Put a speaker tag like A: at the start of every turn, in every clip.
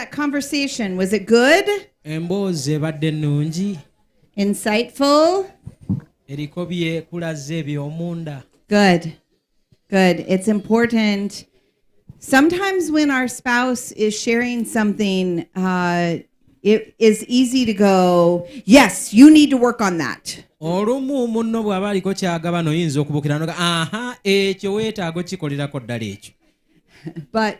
A: that conversation? Was it good?
B: Emboozi ebadde nnungi?
A: Insightful?
B: Eriko byekulaze eby'omunda?
A: Good. It's important. Sometimes when our spouse is sharing something, it is easy to go, yes, you need to work on that.
B: Olumu munno bw'aba aliko kyagaba n'oyinza okubukira noga aha ekyo weetaaga okikolerako ddala ekyo.
A: But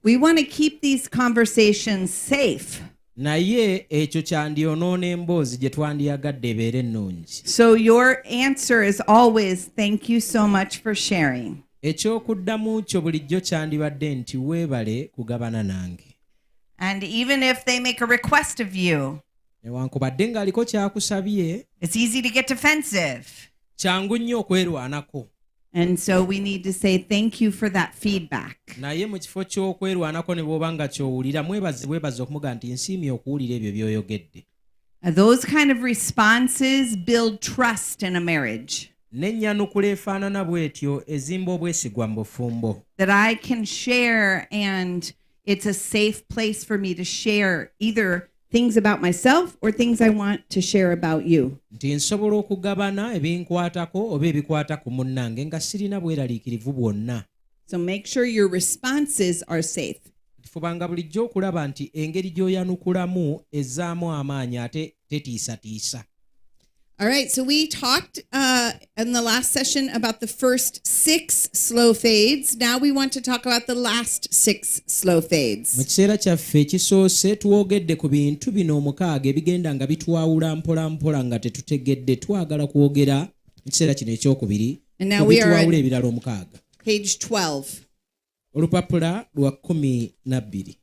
A: we want to keep these conversations safe.
B: Naye ekyo kyandyonoona emboozi gye twandiyagadde ebeere ennungi.
A: So your answer is always, thank you so much for sharing.
B: Ekyokuddamu kyo bulijjo kyandibadde nti weebale kugabana nange.
A: And even if they make a request of you,
B: newankubadde ng'aliko kyakusabye,
A: it's easy to get defensive.
B: Kyangu nnyo okwerwanako.
A: And so we need to say thank you for that feedback.
B: Naye mu kifo ky'okwerwanako ne bw'oba nga ky'owulira weebaze okumuga nti nsiimye okuwulira ebyo by'oyogedde.
A: Those kind of responses build trust in a marriage.
B: N'ennyanukula efaanana bw'etyo ezimba obwesigwa mu bufumbo.
A: That I can share and it's a safe place for me to share either things about myself or things I want to share about you.
B: Nti nsobola okugabana ebinkwatako oba ebikwata ku munnange nga sirina bweraliikirivu bwonna.
A: So make sure your responses are safe.
B: Fubanga bulijjo okulaba nti engeri gy'oyanukulamu ezzaamu amaanyi ate tetiisatiisa.
A: All right, so we talked in the last session about the first 6 slow fades. Now we want to talk about the last 6 slow fades.
B: Mu kiseera kyaffe ekisoose twogedde ku bintu bino 6 ebigenda nga bitwawula mpola mpola nga tetutegedde. Twagala kwogera mu kiseera kino ekyokubiri bitwawula ebirala 6.
A: Page 12.
B: Olupapula lwa 12.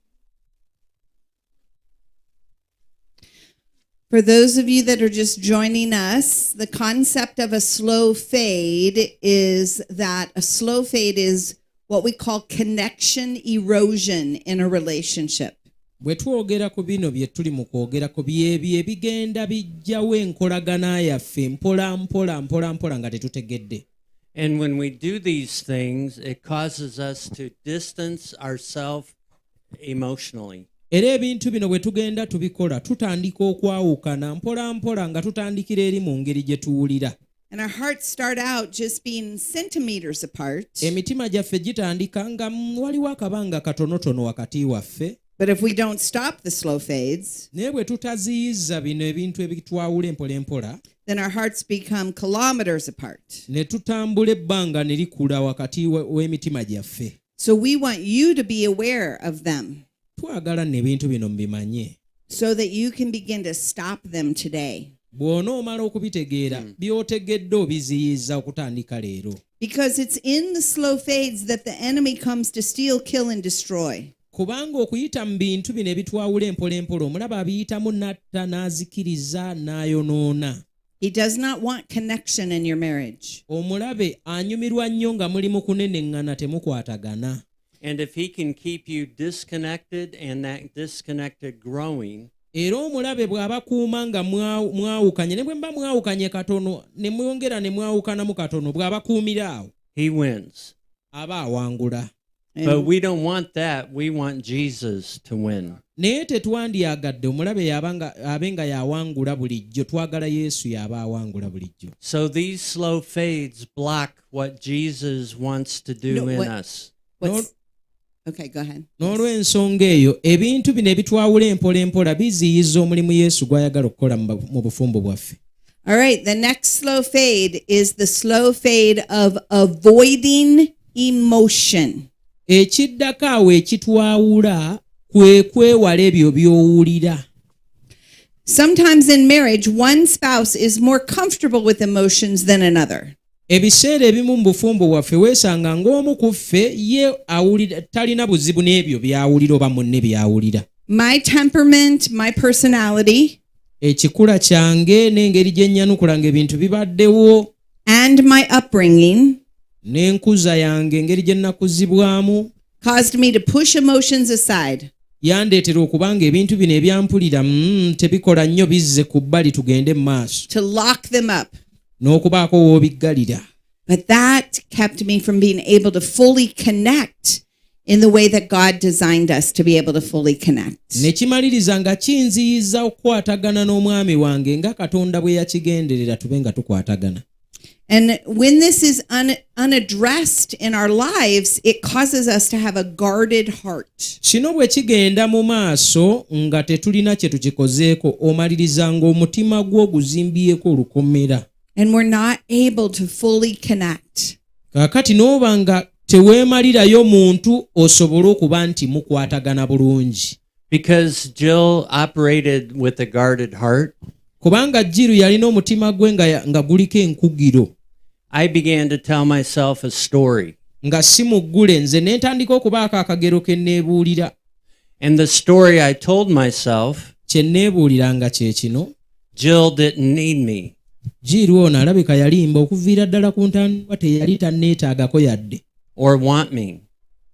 A: For those of you that are just joining us, the concept of a slow fade is that a slow fade is what we call connection erosion in a relationship.
B: Bwe twogera ku bino bye tuli mu kwogera ku byebyo ebigenda bijjawo enkolagana yaffe mpola mpola nga tetutegedde.
C: And when we do these things, it causes us to distance ourselves emotionally.
B: Era ebintu bino bwe tugenda tubikola tutandika okwawukana mpola nga tutandikira eri mu ngeri gye tuwulira.
A: And our hearts start out just being centimeters apart.
B: Emitima gyaffe gitandika nga waliwo akabanga katonotono wakati waffe.
A: But if we don't stop the slow fades,
B: naye bwe tutaziyiza bino ebintu ebitwawula empola,
A: then our hearts become kilometers apart.
B: Ne tutambula ebbanga ne likula wakati w'emitima gyaffe.
A: So we want you to be aware of them.
B: Twagala n'ebintu bino mbimanye.
A: So that you can begin to stop them today.
B: Bw'onoomala okubitegeera by'otegedde obiziyiza okutandika leero.
A: Because it's in the slow fades that the enemy comes to steal, kill and destroy.
B: Kubanga okuyita mu bintu bino ebitwawula empola omulaba abiyitamu n'atta n'azikiriza n'ayonoona.
A: He does not want connection in your marriage.
B: Omulabe anyumirwa nnyo nga muli mu kuneneŋŋana temukwatagana.
C: And if he can keep you disconnected and that disconnected growing,
B: era omulabe bw'abakuuma nga mwawukanye ne bwe mba mwawukanye katono ne mwongera ne mwawukanamu katono bw'abakuumira awo,
C: he wins.
B: aba awangula.
C: But we don't want that. We want Jesus to win.
B: Naye tetwandyagadde omulabe abe nga yawangula bulijjo. Twagala Yesu yaba awangula bulijjo.
C: So these slow fades block what Jesus wants to do in us.
A: Okay, go ahead.
B: N'olw'ensonga eyo ebintu bino ebitwawula empola biziyiza omulimu Yesu gw'ayagala okukola mu bufumbo bwaffe.
A: All right, the next slow fade is the slow fade of avoiding emotion.
B: Ekiddako awo ekitwawula kwe kwewala ebyo by'owulira.
A: Sometimes in marriage, one spouse is more comfortable with emotions than another.
B: Ebiseera ebimu mu bufumbo bwaffe weesanga ng'omu ku ffe ye awulira talina buzibu n'ebyo by'awulira oba munne by'awulira.
A: My temperament, my personality,
B: ekikula kyange n'engeri gye nnyanukula ng'ebintu bibaddewo,
A: and my upbringing
B: n'enkuza yange engeri gye nnakuzibwamu
A: caused me to push emotions aside.
B: yandeetera okubanga ebintu bino ebyampulira tebikola nnyo bizze ku bbali tugende mu maaso.
A: To lock them up.
B: N'okubaako w'obiggalira.
A: But that kept me from being able to fully connect in the way that God designed us to be able to fully connect.
B: Ne kimaliriza nga kinziyiza okukwatagana n'omwami wange nga Katonda bwe yakigenderera tube nga tukwatagana.
A: And when this is unaddressed in our lives, it causes us to have a guarded heart.
B: Kino bwe kigenda mu maaso nga tetulina kye tukikozeeko omaliriza ng'omutima gwo guzimbyeko olukomera.
A: And we're not able to fully connect.
B: Kaakati n'oba nga teweemalirayo muntu osobole okuba nti mukwatagana bulungi.
C: Because Jill operated with a guarded heart,
B: kubanga Jiru yalina omutima gwe nga guliko enkugiro.
C: I began to tell myself a story.
B: Nga si muggule nze ne ntandika okubaako akagero ke neebuulira.
C: And the story I told myself,
B: kye neebuuliranga kye kino.
C: Jill didn't need me.
B: Jiru ono alabika yalimba okuviira ddala ku ntandikwa teyali tanneetaagako yadde.
C: Or want me.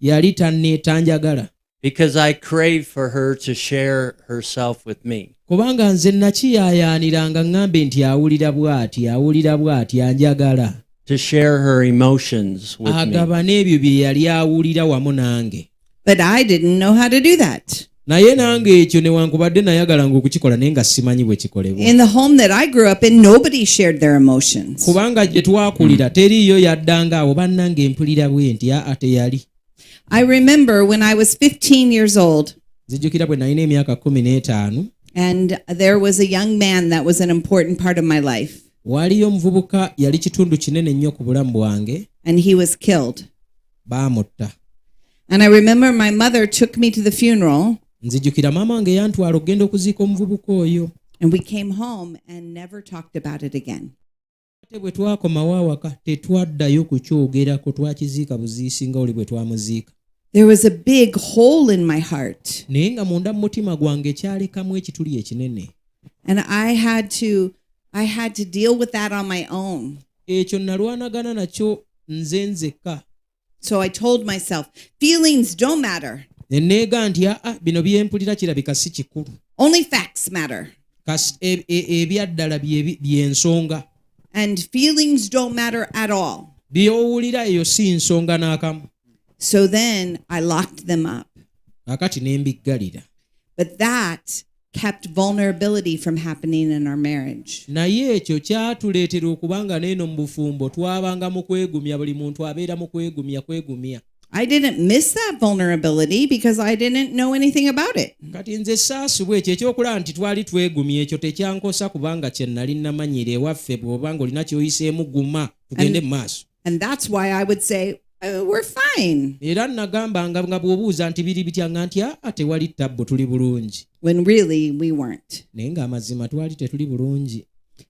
B: Yali tanneetanjagala.
C: Because I crave for her to share herself with me.
B: Kubanga nze nakiyaayaaniranga ngambe nti awulira bw'ati anjagala.
C: To share her emotions with me.
B: Agaba n'ebyo bye yali awulira wamu nange.
A: But I didn't know how to do that.
B: Naye nange ekyo newankubadde nayagalanga okukikola naye nga simanyi bwe kikolebwa.
A: In the home that I grew up in, nobody shared their emotions.
B: Kubanga gye twakulira teriiyo yaddanga awo bannange mpulira bwe nti ate yali.
A: I remember when I was 15 years old.
B: Nzijjukira bwe nalina emyaka 15.
A: And there was a young man that was an important part of my life.
B: Waliyo omuvubuka yali kitundu kinene nnyo ku bulamu bwange.
A: And he was killed.
B: Baamutta.
A: And I remember my mother took me to the funeral.
B: Nzijjukira maama wange yantwala okugenda okuziika omuvubuka oyo.
A: And we came home and never talked about it again.
B: Ate bwe twakomawo awaka tetwaddayo kukyogerako twakiziika buziisi nga oli bwe twamuziika.
A: There was a big hole in my heart.
B: Naye nga munda mu mutima gwange kyalekamu ekituli ekinene.
A: And I had to deal with that on my own.
B: Ekyo nalwanagana nakyo nze nzekka.
A: So I told myself, feelings don't matter.
B: Neega nti bino byempulira kirabika si kikulu.
A: Only facts matter.
B: Ebyaddala byensonga.
A: And feelings don't matter at all.
B: Byowulira eyo si nsonga n'akamu.
A: So then I locked them up.
B: Akati ne mbiggalira.
A: But that kept vulnerability from happening in our marriage.
B: Naye ekyo kyatuleetera okubanga n'eno mu bufumbo twabanga mu kwegumya buli muntu abeera mu kwegumya.
A: I didn't miss that vulnerability because I didn't know anything about it.
B: Kati nze saasubwa ekyo ekyokulaba nti twali twegumya ekyo tekyankosa kubanga kye nali namanyira ewaffe bw'obanga olina kyoyiseemu guma tugende mu maaso.
A: And that's why I would say, we're fine.
B: Era nagambanga nga bw'obuuza nti biri bitya nga nti tewali ttabbo tuli bulungi.
A: When really we weren't.
B: Naye ng'amazima twali tetuli bulungi.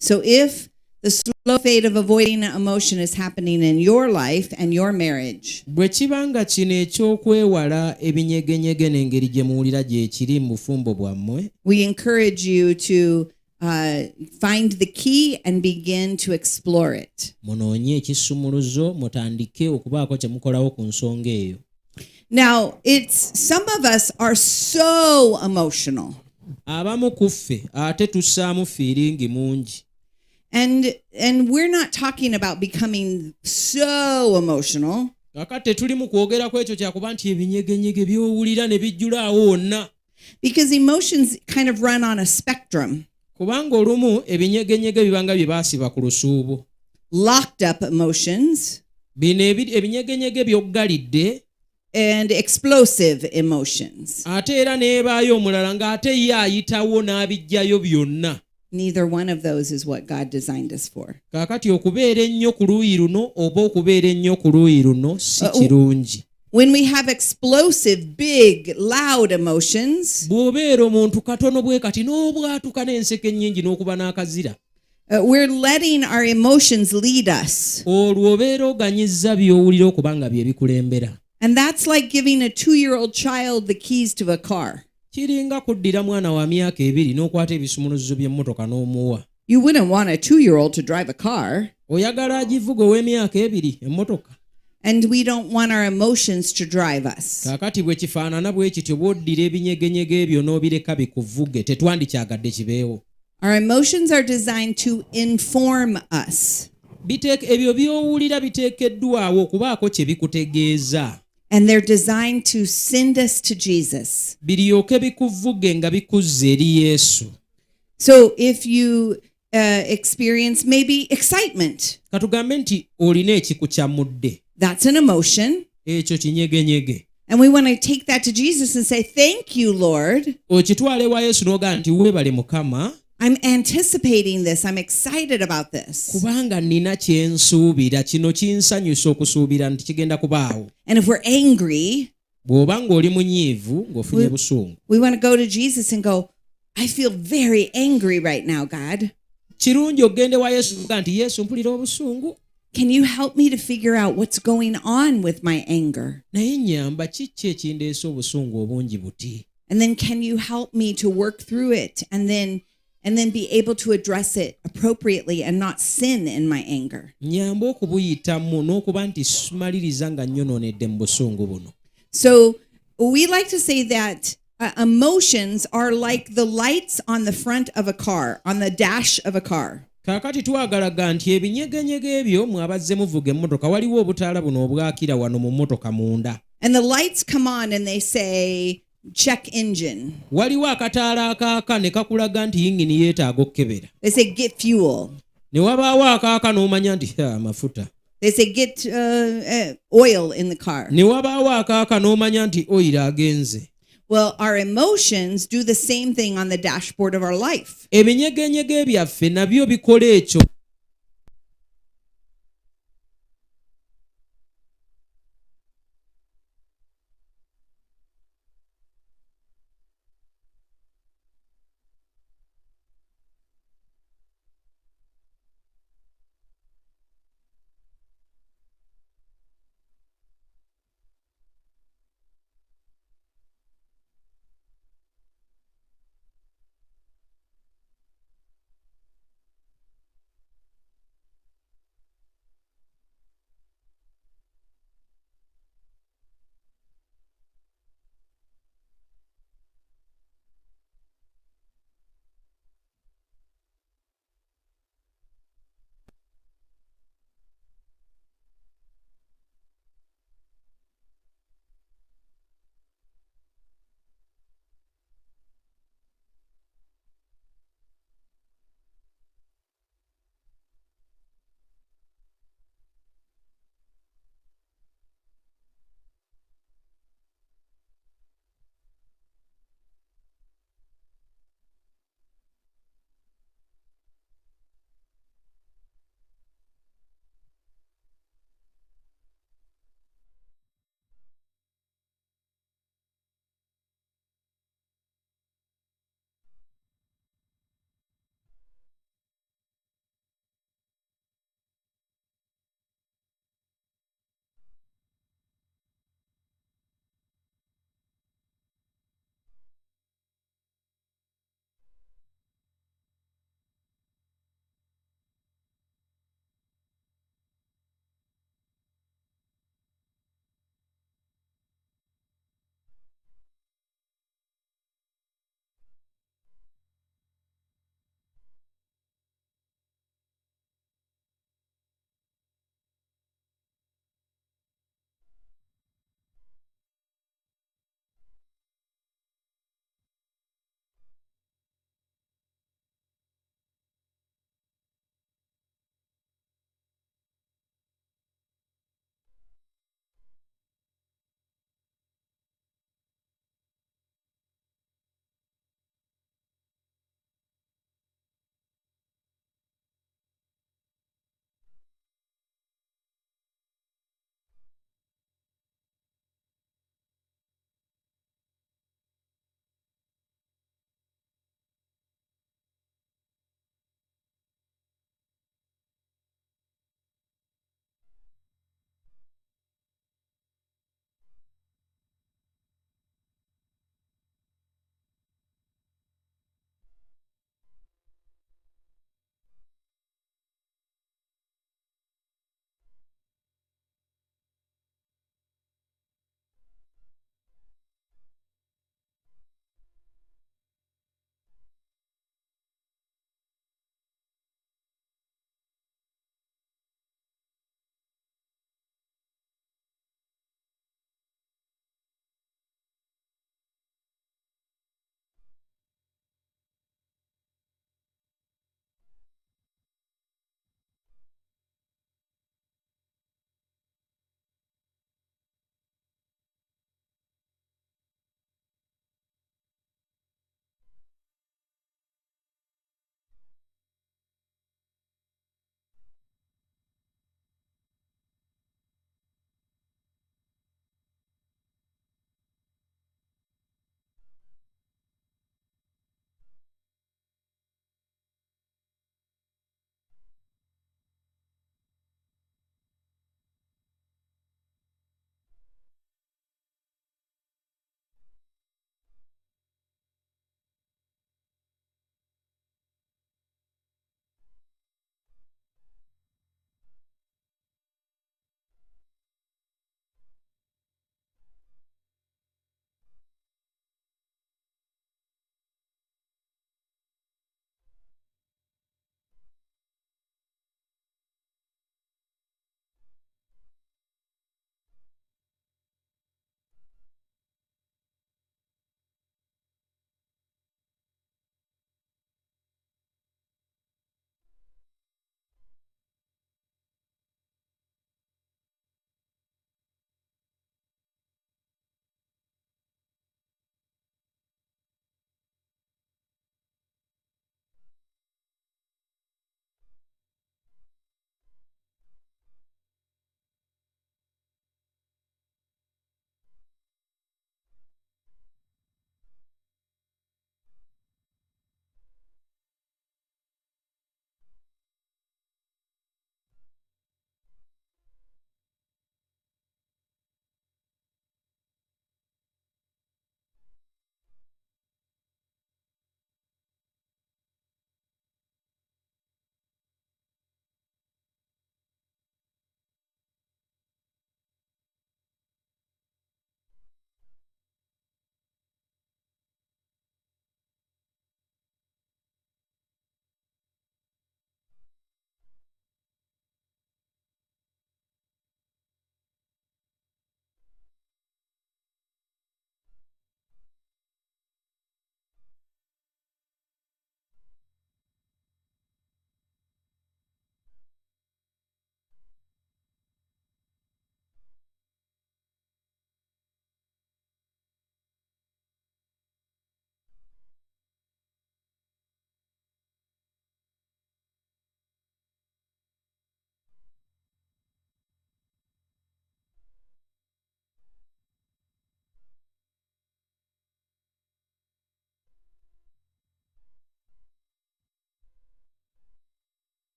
A: So if the slow fade of avoiding emotion is happening in your life and your marriage,
B: bwe kibanga kino ekyokwewala ebinyegenyege n'engeri gye muwulira gye kiri mu bufumbo bwammwe,
A: we encourage you to find the key and begin to explore it.
B: Munoonye ekisumuluzo mutandike okubaako kye mukolawo ku nsonga eyo.
A: Now, some of us are so emotional.
B: Abamu ku ffe ate tussaamu feeling mungi.
A: And we're not talking about becoming so emotional.
B: Kakate tuli mu kwogera ku ekyo kyakuba nti ebinyegenyege by'owulira ne bijjula awo wonna.
A: Because emotions kind of run on a spectrum.
B: Kubanga olumu ebinyegenyege bibanga bye baasiba ku lusuubo.
A: Locked up emotions.
B: Bino ebinyegenyege byoggalidde.
A: And explosive emotions.
B: Ate era n'ebaayo omulala ng'ate ye ayitawo n'abijjayo byonna.
A: Neither one of those is what God designed us for.
B: Kaakati okubeera ennyo ku luuyi luno oba okubeera ennyo ku luuyi luno si kirungi.
A: When we have explosive, big, loud emotions,
B: bw'obeera omuntu katono bwe kati n'obwatuka n'enseko ennyingi n'okuba n'akazira,
A: we're letting our emotions lead us.
B: olwo obeera oganyizza by'owulira okuba nga bye bikulembera.
A: And that's like giving a 2-year-old child the keys to a car.
B: Kiringa kuddira mwana wa myaka 2 n'okwata ebisumuluzo by'emmotoka n'omuwa.
A: You wouldn't want a 2-year-old to drive a car.
B: Oyagala agivuga ow'emyaka 2 emmotoka.
A: And we don't want our emotions to drive us.
B: Kaakati bwe kifaanana bwe kityo bw'oddira ebinyegenyege ebyo n'obireka bikuvuge tetwandikyagadde kibeewo.
A: Our emotions are designed to inform us.
B: Ebyo by'owulira biteekeddwawo okubaako kye bikutegeeza.
A: And they're designed to send us to Jesus.
B: biryoke bikuvuge nga bikuzza eri Yesu.
A: So if you experience maybe excitement,
B: Katugambe nti olina ekikukyamudde.
A: that's an emotion.
B: Ekyo kinyegenyege.
A: And we want to take that to Jesus and say, thank you, Lord.
B: Okitwale wa Yesu n'ogaa nti weebale Mukama.
A: I'm anticipating this. I'm excited about this.
B: Kubanga nina kye nsuubira, kino kinsanyusa okusuubira nti kigenda kubaawo.
A: And if we're angry,
B: bw'oba ng'oli munyiivu ng'ofunye busungu,
A: we want to go to Jesus and go, I feel very angry right now, God.
B: kirungi ogende wa Yesu n'ogaa nti Yesu mpulira obusungu.
A: Can you help me to figure out what's going on with my anger?
B: Naye nnyamba kiki ekindeese obusungu obungi buti?
A: And then can you help me to work through it and then be able to address it appropriately and not sin in my anger?
B: Nnyamba okubuyitamu n'okuba nti simaliriza nga nnyonoonedde mu busungu buno.
A: So we like to say that emotions are like the lights on the front of a car, on the dash of a car.
B: Kaakati twagalaga nti ebinyegenyege ebyo mwabazze muvuga emmotoka waliwo obutaala buno obwakira wano mu mmotoka munda.
A: And the lights come on and they say, check engine.
B: Waliwo akataala akaaka ne kakulaga nti yingini yeetaaga okkebera.
A: They say, get fuel.
B: Ne wabaawo akaaka n'omanya nti amafuta.
A: They say, get oil in the car.
B: Ne wabaawo akaaka n'omanya nti oyira agenze.
A: Well, our emotions do the same thing on the dashboard of our life.
B: Ebinyegenyege byaffe nabyo bikola ekyo.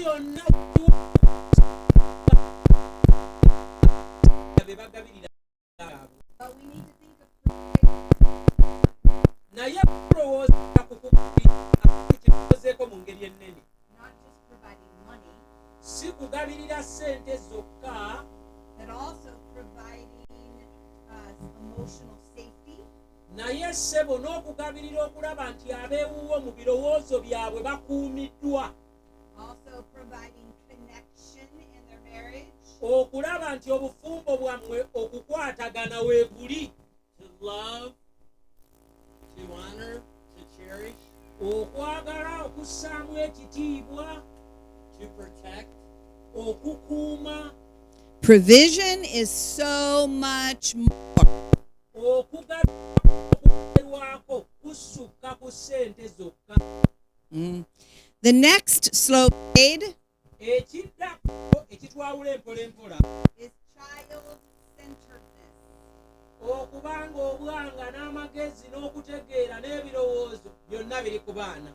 B: yonna bagabirira
A: But we need to think of
B: naye kulowooza ku kyekozeeko mu ngeri ennene
A: not just providing money,
B: si kugabirira ssente zokka
A: but also providing emotional safety,
B: naye ssebo n'okugabirira okulaba nti abeewuwo mu birowoozo byabwe bakuumiddwa
A: also providing connection in their marriage,
B: okulaba nti obufumbo bwammwe okukwatagana weeguli
C: to love, to honor, to cherish,
B: okwagala okussaamu ekitiibwa
C: to protect.
B: okukuuma
A: provision is so much more.
B: okugaberwako kusukka ku ssente zokka
A: The next slow fade
B: ekiddako ekitwawula empolempola
A: is child-centeredness.
B: okubanga obwanga n'amagezi n'okutegeera n'ebirowoozo byonna biri ku baana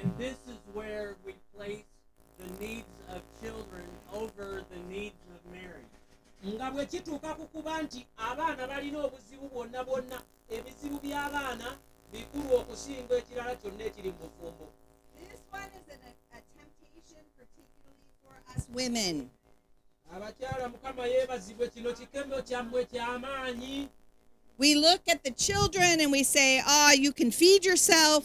C: And this is where we place the needs of children over the needs of marriage.
B: nga bwe kituuka ku kuba nti abaana balina obuzibu bwonna bwonna ebizibu by'abaana bikulu okusinga ekirala kyonna ekiri mu bufumbo
A: This one is a temptation, particularly for us women.
B: abakyala mukama yeebazibwe kino kikemo kyammwe ky'amaanyi
A: We look at the children and we say, you can feed yourself,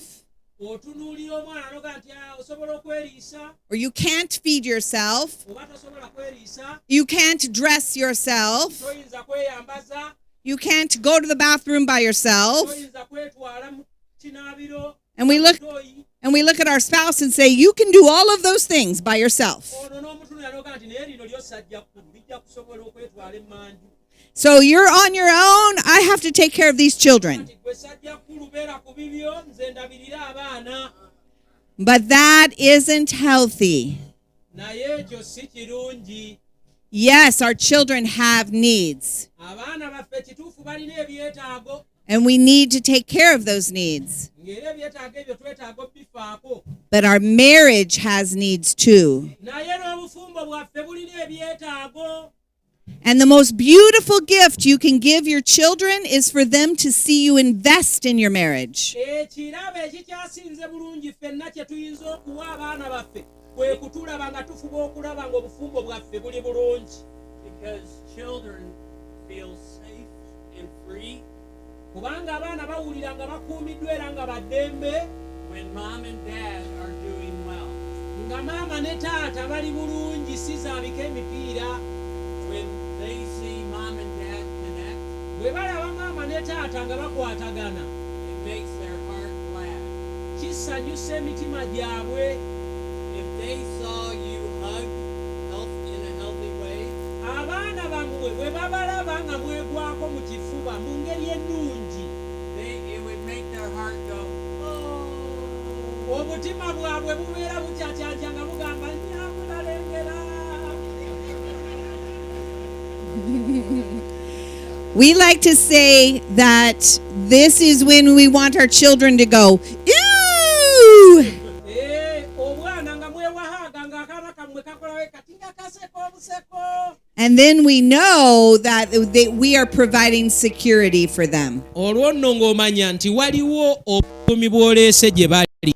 B: otunuulira omwana noga nti osobola okweriisa
A: or you can't feed yourself.
B: oba tosobola kweriisa
A: You can't dress yourself.
B: toyinza kweyambaza
A: You can't go to the bathroom by yourself.
B: toyinza kwetwala mu kinaabiro
A: And we look
B: toyi
A: and we look at our spouse and say, you can do all of those things by yourself.
B: ono n'omutunulira noga nti naye lino lyosajja kkulu lijja kusobola okwetwala emmanju
A: So you're on your own. I have to take care of these children.
B: nti gwe sajja kkulu beera ku bibyo nze ndabirira abaana
A: But that isn't healthy.
B: naye ekyo si kirungi
A: Yes, our children have needs,
B: abaana baffe kituufu balina ebyetaago
A: and we need to take care of those needs.
B: ng'era ebyetaago ebyo twetaaga obifaako
A: But our marriage has needs too.
B: naye n'obufumbo bwaffe bulina ebyetaago
A: And the most beautiful gift you can give your children is for them to see you invest in your marriage.
B: ekirabo ekikyasinze bulungi ffenna kye tuyinza okuwa abaana baffe kwe kutulaba nga tufuba okulaba ng'obufumbo bwaffe buli bulungi
C: Because children feel safe and free
B: kubanga abaana bawulira nga bakuumiddwa era nga baddembe
C: when mom and dad are doing well.
B: nga maama ne taata bali bulungi si zaabika emipiira
C: When they see mom and dad connect,
B: bwe balaba maama ne taata nga bakwatagana
C: it makes their heart glad.
B: kisanyusa emitima gyabwe
C: If they saw you hug in a healthy way,
B: abaana bammwe bwe babalaba nga mwegwako mu kifuba mu ngeri ennungi
C: it would make their heart go, oh.
B: obutima bwabwe bubeera bukyakyakya nga bugamba nyamulalengera
A: We like to say that this is when we want our children to go, ew!
B: obwana nga mwewahaaga ng'akaana kammwe kakolawe kati nga kaseko obuseko
A: And then we know that we are providing security for them.
B: olwo nno ng'omanya nti waliwo obukuumi bw'oleese gye bali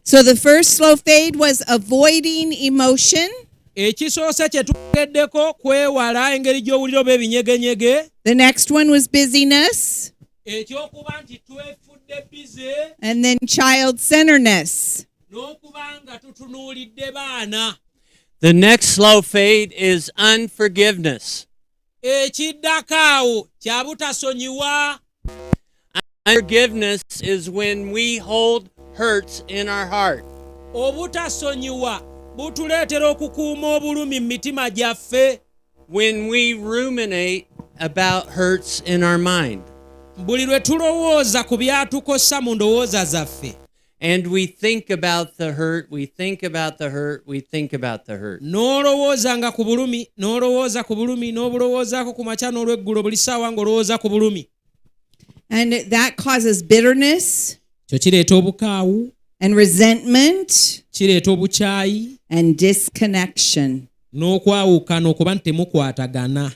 A: So the first slow fade was avoiding emotion.
B: ekisoose kye twogeddeko kwewala engeri gy'owulira oba ebinyegenyege
A: The next one was busyness.
B: ekyokuba nti twefudde bize
A: And then child-centeredness.
B: n'okuba nga tutunuulidde baana
C: The next slow fade is unforgiveness.
B: ekiddako awo kya butasonyiwa
C: Unforgiveness is when we hold hurts in our heart.
B: obutasonyiwa butuleetera okukuuma obulumi mu mitima gyaffe
C: When we ruminate about hurts in our mind.
B: buli lwe tulowooza ku byatukosa mu ndowooza zaffe
C: And we think about the hurt, we think about the hurt, we think about the hurt.
B: n'olowoozanga ku bulumi n'olowooza ku bulumi n'obulowoozaako ku makya n'olweggulo buli ssaawa ng'olowooza ku bulumi
A: And that causes bitterness
B: kyo kireeta obukaawu
A: and resentment.
B: kireeta obukyayi
A: and disconnection.
B: n'okwawukana okuba nti temukwatagana.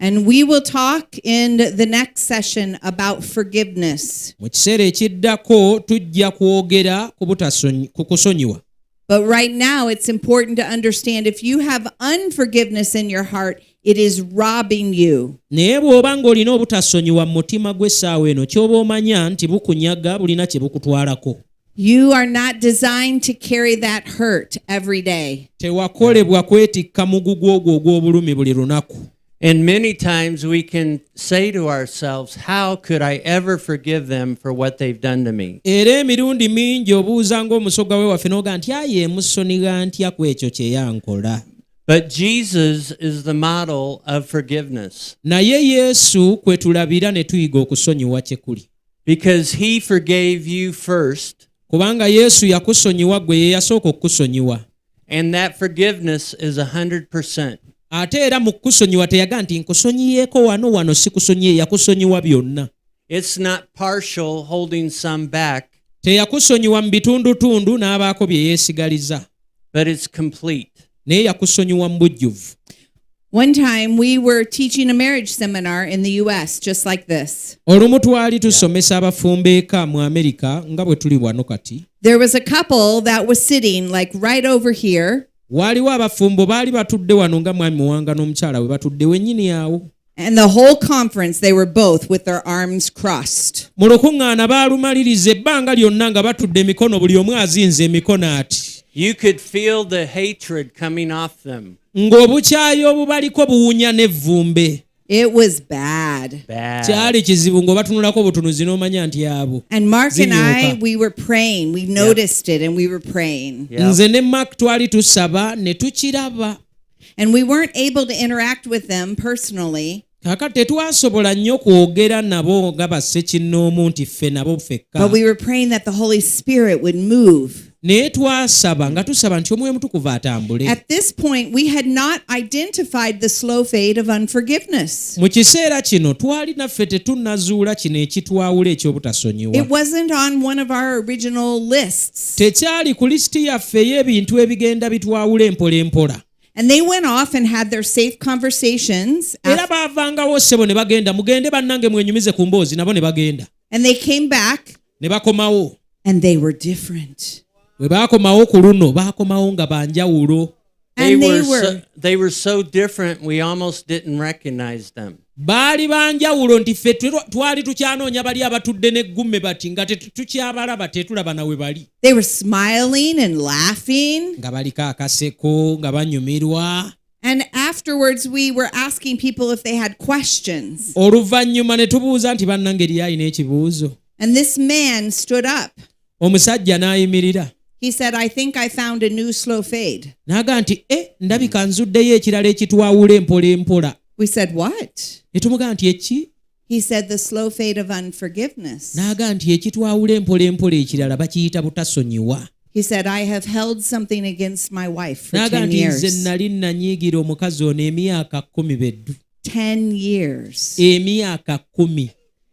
A: And we will talk in the next session about forgiveness.
B: Mu kiseera ekiddako tujja kwogera ku kusonyiwa.
A: But right now, it's important to understand if you have unforgiveness in your heart, it is robbing you.
B: Naye bw'oba ng'olina obutasonyiwa mu mutima gw'essaawa eno ky'oba omanya nti bukunyaga bulina kye bukutwalako.
A: You are not designed to carry that hurt every day.
B: Tewakolebwa kwetikka mugugu ogwo ogw'obulumi buli lunaku.
C: And many times we can say to ourselves, how could I ever forgive them for what they've done to me?
B: Era emirundi mingi obuuza ng'omusogga we waffe n'oga nti aye musoniga ntya ku ekyo kye yankola.
C: But Jesus is the model of forgiveness.
B: Naye Yesu kwe tulabira ne tuyiga okusonyiwa kye kuli.
C: Because he forgave you first.
B: Kubanga Yesu yakusonyiwa gwe ye yasooka okukusonyiwa.
C: And that forgiveness is 100%.
B: Ate era mu kusonyiwa teyaga nti nkusonyiyeeko wano sikusonyiye, yakusonyiwa byonna.
C: It's not partial, holding some back.
B: Teyakusonyiwa mu bitundutundu n'abaako bye yeesigaliza.
C: But it's complete.
B: Naye yakusonyiwa mu bujjuvu.
A: One time we were teaching a marriage seminar in the US, just like this.
B: Olumu twali tusomesa abafumbo eka mu Amerika nga bwe tuli wano kati.
A: There was a couple that was sitting like right over here.
B: Waaliwo abafumbo baali batudde wano nga mwami muwanga n'omukyala we batudde wennyini awo.
A: And the whole conference, they were both with their arms crossed.
B: Mu lukuŋŋaana baalumaliriza ebbanga lyonna nga batudde emikono buli omu azinze emikono ati.
C: You could feel the hatred coming off them.
B: Ng'obukyayi obubaliko buwunya n'evvumbe.
A: It was bad.
B: Kyali kizibu ng'obatunulako obutunuzi n'omanya nti abo.
A: And Mark and I, we were praying. We noticed it and we were praying.
B: Nze ne Mark twali tusaba ne tukiraba.
A: And we weren't able to interact with them personally.
B: Kakati tetwasobola nnyo kwogera nabo nga bassekinnoomu nti ffe nabo ffekka.
A: But we were praying that the Holy Spirit would move.
B: Naye twasaba nga tusaba nti Omwoyo Mutukuvu atambule.
A: At this point, we had not identified the slow fade of unforgiveness.
B: Mu kiseera kino twali naffe tetunnazuula kino ekitwawula ekyobutasonyiwa.
A: It wasn't on one of our original lists.
B: Tekyali ku lisiti yaffe ey'ebintu ebigenda bitwawula empola.
A: And they went off and had their safe conversations.
B: Era baavangawo ssebo ne bagenda mugende bannange mwenyumize ku mboozi nabo ne bagenda.
A: And they came back.
B: Ne bakomawo.
A: And they were different.
B: Bwe baakomawo ku luno baakomawo nga banjawulo.
C: They were so different we almost didn't recognize them.
B: Baali banjawulo nti ffe twali tukyanoonya bali abatudde n'eggumme bati nga tukyabalaba tetulaba nawe bali.
A: They were smiling and laughing.
B: Nga baliko akaseko nga banyumirwa.
A: And afterwards we were asking people if they had questions.
B: Oluvannyuma ne tubuuza nti bannange eri alina ekibuuzo.
A: And this man stood up.
B: Omusajja n'ayimirira.
A: He said, I think I found a new slow fade.
B: N'aga nti ndabika nzuddeyo ekirala ekitwawula empola.
A: We said, what?
B: Ne tumugaa nti eki?
A: He said, the slow fade of unforgiveness.
B: N'aga nti ekitwawula empola ekirala bakiyita butasonyiwa.
A: He said, I have held something against my wife for 10
B: N'aga nti nze
A: years.
B: nali nanyiigira omukazi ono emyaka 10 beddu.
A: 10 years.
B: Emyaka 10.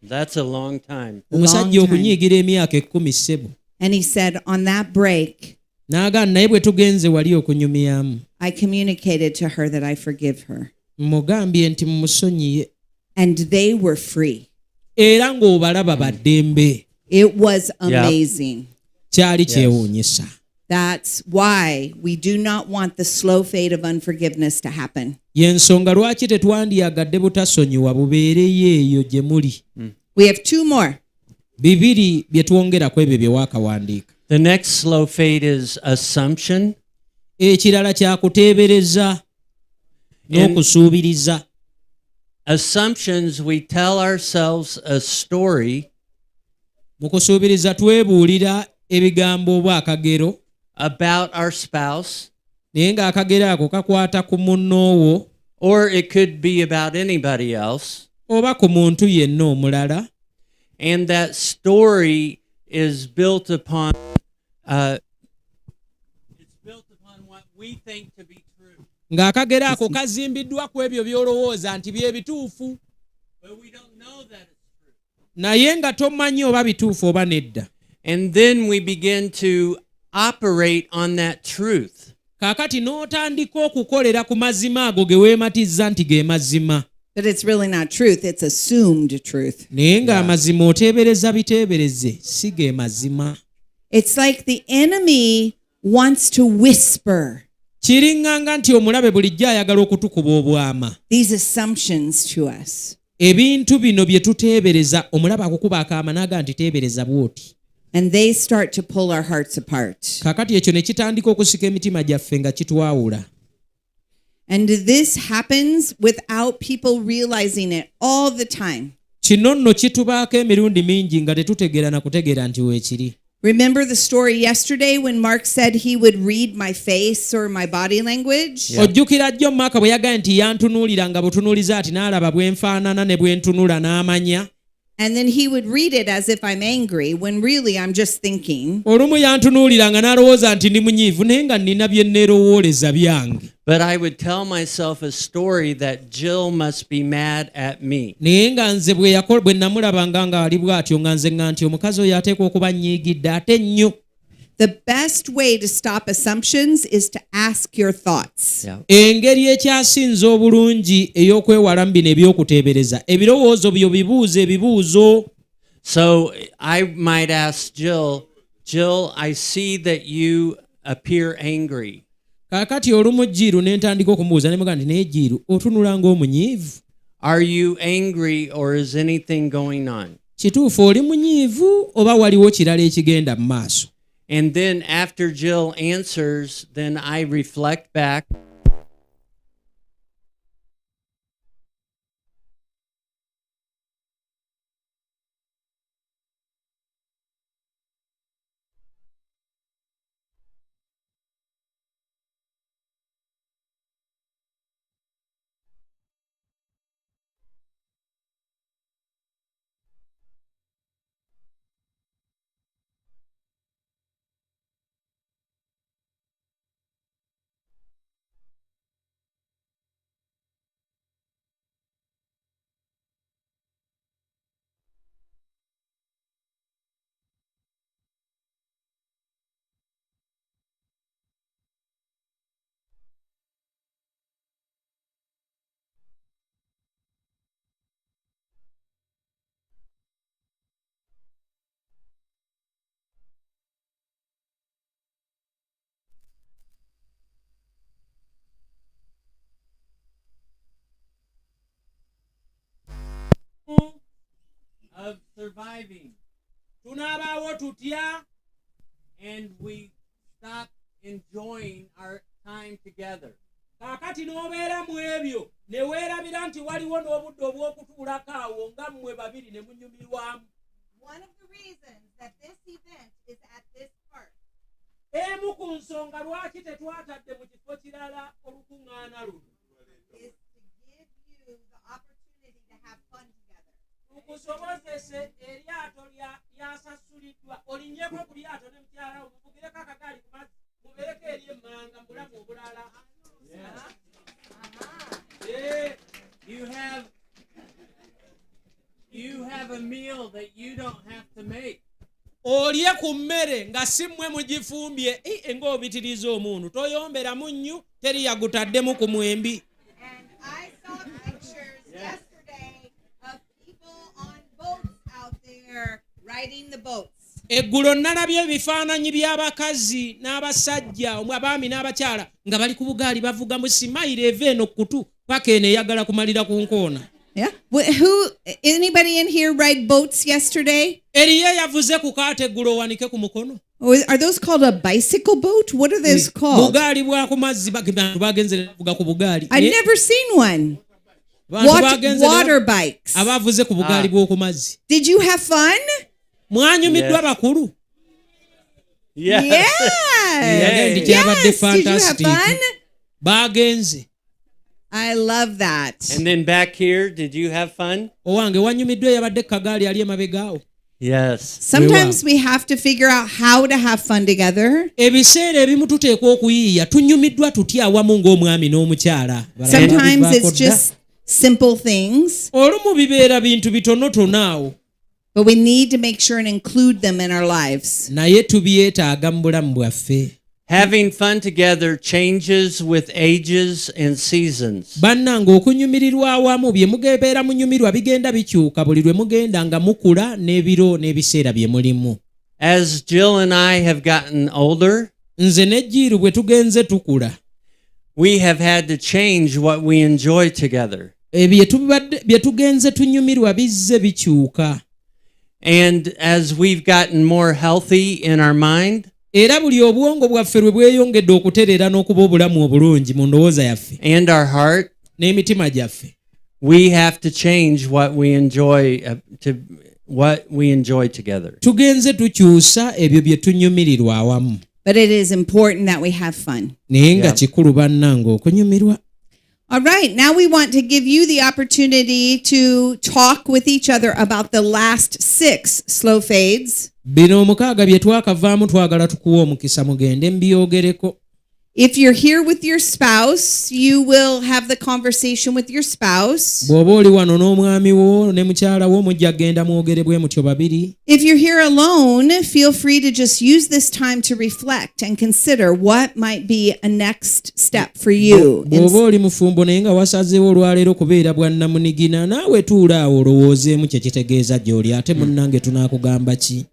C: That's a long time.
B: Omusajja okunyiigira emyaka 10 ssebo.
A: And he said, on that break,
B: N'aga naye bwe tugenze wali okunyumyamu.
A: I communicated to her that I forgive her.
B: Mugambye nti mumusonyiye.
A: And they were free.
B: Era ng'obalaba baddembe.
A: It was amazing.
B: Kyali kyewuunyisa.
A: That's why we do not want the slow fade of unforgiveness to happen.
B: Y'ensonga lwaki tetwandiyagadde butasonyiwa bubeereyo eyo gye muli.
A: We have 2 more.
B: Bibiri bye twongera ku ebyo bye waakawandiika.
C: The next slow fade is assumption.
B: Ekirala kyakuteebereza n'okusuubiriza.
C: Assumptions, we tell ourselves a story.
B: Mu kusuubiriza twebuulira ebigambo oba akagero.
C: About our spouse.
B: Naye ng'akagero ako kakwata ku munnoowo.
C: Or it could be about anybody else.
B: Oba ku muntu yenna omulala.
C: And that story is built upon what we think to be true.
B: Ng'akagero ako kazimbiddwa ku ebyo by'olowooza nti bye bituufu.
C: But we don't know that it's true.
B: Naye nga tomanyi oba bituufu oba nedda.
C: And then we begin to operate on that truth.
B: kaakati n'otandika okukolera ku mazima ago ge weematizza nti ge mazima.
A: But it's really not truth, it's assumed truth.
B: Naye ng'amazima oteebereza biteebereze si ge mazima.
A: It's like the enemy wants to whisper
B: Kiriŋŋanga nti omulabe bulijjo ayagala okutukuba obwama.
A: these assumptions to us.
B: Ebintu bino bye tuteebereza omulabe akukuba akaama n'aga nti teebereza bw'oti.
A: And they start to pull our hearts apart.
B: Kaakati ekyo ne kitandika okusika emitima gyaffe nga kitwawula.
A: And this happens without people realizing it all the time.
B: Kino nno kitubaako emirundi mingi nga tetutegeera na kutegeera nti weekiri.
A: Remember the story yesterday when Mark said he would read my face or my body language?
B: Ojjukira jjo Maaka bwe yagambye nti yantunuulira nga butunuuliza ati n'alaba bwe nfaanana ne bwe ntunula n'amanya.
A: And then he would read it as if I'm angry when really I'm just thinking.
B: Olumu yantunuulira nga n'alowooza nti ndi munyiivu naye nga nnina bye neerowooleza byange.
C: But I would tell myself a story that Jill must be mad at me.
B: Naye nga nze bwe namulabanga nga ali bw'atyo nga nze nga nti omukazi oyo ateekwa okuba nnyiigidde ate nnyo.
A: The best way to stop assumptions is to ask your thoughts.
C: Yeah.
B: Engeri ekyasinza obulungi ey'okwewala bino ebyokuteebereza ebirowoozo byo bibuuze ebibuuzo.
C: So I might ask Jill, I see that you appear angry.
B: Kaakati olumu Jiru ne ntandika okumubuuza ne mugamba nti naye Jiru otunula ng'omunyiivu.
C: Are you angry or is anything going on?
B: Kituufu oli munyiivu oba waliwo kirala ekigenda mu maaso?
C: And then after Jill answers, then I reflect back. Of surviving. Tunabaawo tutya and we stop enjoying our time together. Kaakati n'obeera mu ebyo ne weerabira nti waliwo n'obudde obw'okutuulako awo nga mmwe babiri ne munyumirwamu.
A: One of the reasons that this event is at this park.
B: Emu ku nsonga lwaki tetwatadde mu kifo kirala olukuŋŋaana luno.
A: Is to give you the opportunity to have fun together.
B: Tukusobozese eryato lyasasuliddwa olinnyeko ku lyato ne mukyala wo muvugireko akagaali ku mazzi mubeereko eri emmanga mu bulamu obulala.
C: You have a meal that you don't have to make.
B: Olye ku mmere nga si mmwe mugifumbye ng'obitiriza omuntu toyombera munnyu teri yagutaddemu ku mwembi.
A: And I saw pictures yesterday of people on boats out there riding the boats.
B: Eggulo nalabye ebifaananyi by'abakazi n'abasajja abaami n'abakyala nga bali ku bugaali bavuga mu simayiro eva eno kutu paka eno eyagala kumalira ku nkoona.
A: Yeah. Anybody in here ride boats yesterday?
B: Eriye yavuze ku kaato eggulo wanike ku mukono.
A: Are those called a bicycle boat? What are those called?
B: Bugaali bwa ku mazzi bagenze kuvuga ku bugaali.
A: I've never seen one. Water bikes.
B: Abavuze ku bugaali bw'oku mazzi.
A: Did you have fun?
B: Mwanyumiddwa bakulu.
C: Yes.
A: Yes.
B: Did you have
A: fun?
B: Bagenze.
A: I love that.
C: And then back here, did you have fun?
B: Owange wanyumiddwa yabadde kagaali ali emabegaawo.
C: Yes.
A: Sometimes we have to figure out how to have fun together.
B: Ebiseera ebimu tuteekwa okuyiiya tunyumiddwa tutya awamu ng'omwami n'omukyala.
A: Sometimes it's just simple things.
B: Olumu bibeera bintu bitonotono awo.
A: But we need to make sure and include them in our lives.
B: Naye tubyetaaga mu bulamu bwaffe.
C: Having fun together changes with ages and seasons.
B: Bannange okunyumirirwa awamu bye mugebeera munyumirwa bigenda bikyuka buli lwe mugenda nga mukula n'ebiro n'ebiseera bye mulimu.
C: As Jill and I have gotten older,
B: nze ne Jill bwe tugenze tukula,
C: we have had to change what we enjoy together.
B: Bye tugenze tunyumirwa bizze bikyuka.
C: And as we've gotten more healthy in our mind,
B: era buli obwongo bwaffe lwe bweyongedde okutereera n'okuba obulamu obulungi mu ndowooza yaffe
C: and our heart,
B: n'emitima gyaffe,
C: we have to change what we enjoy together.
B: tugenze tukyusa ebyo bye tunyumirirwa awamu.
A: But it is important that we have fun.
B: Naye nga kikulu bannange okunyumirwa.
A: All right, now we want to give you the opportunity to talk with each other about the last 6 slow fades.
B: Bino omukaaga bye twakavaamu twagala tukuwa omukisa mugende mbyogereko.
A: If you're here with your spouse, you will have the conversation with your spouse.
B: Bw'oba oli wano n'omwami wo ne mukyala wo mujja genda mwogere bwe mutyo babiri.
A: If you're here alone, feel free to just use this time to reflect and consider what might be a next step for you.
B: Bw'oba oli mufumbo naye nga wasazeewo olwaleero kubeera bwannamunigina, naawe tuula awo olowoozeemu kye kitegeeza gy'oli ate munnange tunaakugamba ki.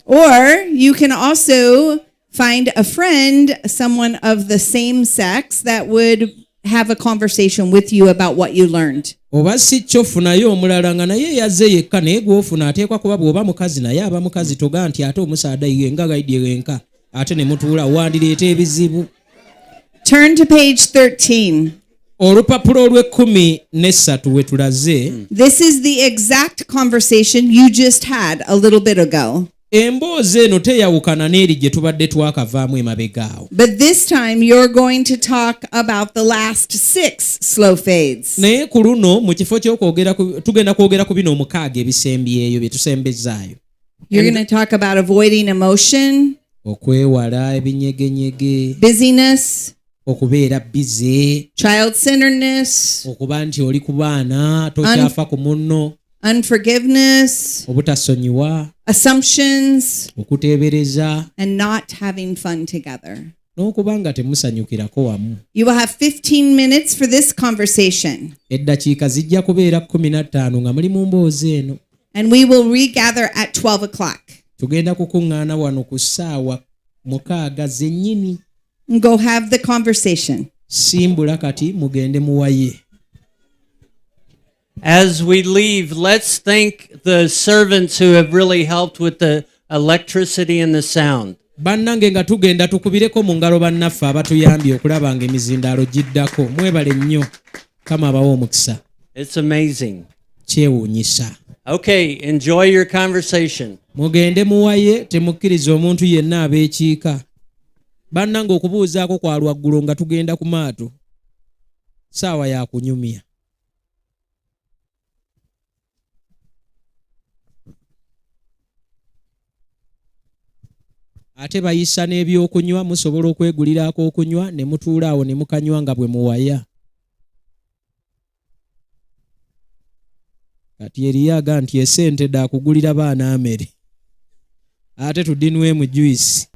A: Or you can also find a friend, someone of the same sex, that would have a conversation with you about what you learned.
B: Oba si kyo funayo omulala nga naye yazze yekka naye gw'ofuna ateekwa kuba bw'oba mukazi naye aba mukazi toga nti ate omusaada ye nga gaidye wenka ate ne mutuula wandireeta ebizibu.
A: Turn to page 13.
B: Olupapula olw'13 we tulaze.
A: This is the exact conversation you just had a little bit ago.
B: Emboozi eno teyawukana n'eri gye tubadde twakavaamu emabegaawo.
A: But this time you're going to talk about the last 6 slow fades.
B: Naye ku luno mu kifo tugenda kwogera ku bino omukaaga ebisembyeyo bye tusembezaayo.
A: You're going to talk about avoiding emotion,
B: okwewala ebinyegenyege,
A: busyness,
B: okubeera busy,
A: child-centeredness,
B: okuba nti oli ku baana tokyafa ku munno,
A: unforgiveness,
B: obutasonyiwa,
A: assumptions,
B: okuteebereza,
A: and not having fun together.
B: n'okuba nga temusanyukirako wamu.
A: You will have 15 minutes for this conversation.
B: Eddakiika zijja kubeera 15 nga muli mu mboozi eno.
A: And we will regather at 12 o'clock.
B: Tugenda kukuŋŋaana wano ku ssaawa 6 zennyini.
A: Go have the conversation.
B: Simbula kati mugende muwaye.
C: As we leave, let's thank the servants who have really helped with the electricity and the sound.
B: Bannange nga tugenda tukubireko mu ngalo bannaffe abatuyambye okulaba nga emizindaalo giddako. Mwebale nnyo. Kama abawa omukisa.
C: It's amazing.
B: Kyewuunyisa.
C: Okay, enjoy your conversation.
B: Mugende muwaye, temukkiriza omuntu yenna abeekiika. Bannange okubuuzaako kwa lwaggulu nga tugenda ku maato. Saawa ya kunyumya. Ate bayisa n'ebyokunywa musobola okweguliraako okunywa ne mutuula awo ne mukanywa nga bwe muwaya. Kati eriyaga nti esente da kugulira baana amere. Ate tudinwe mu juice.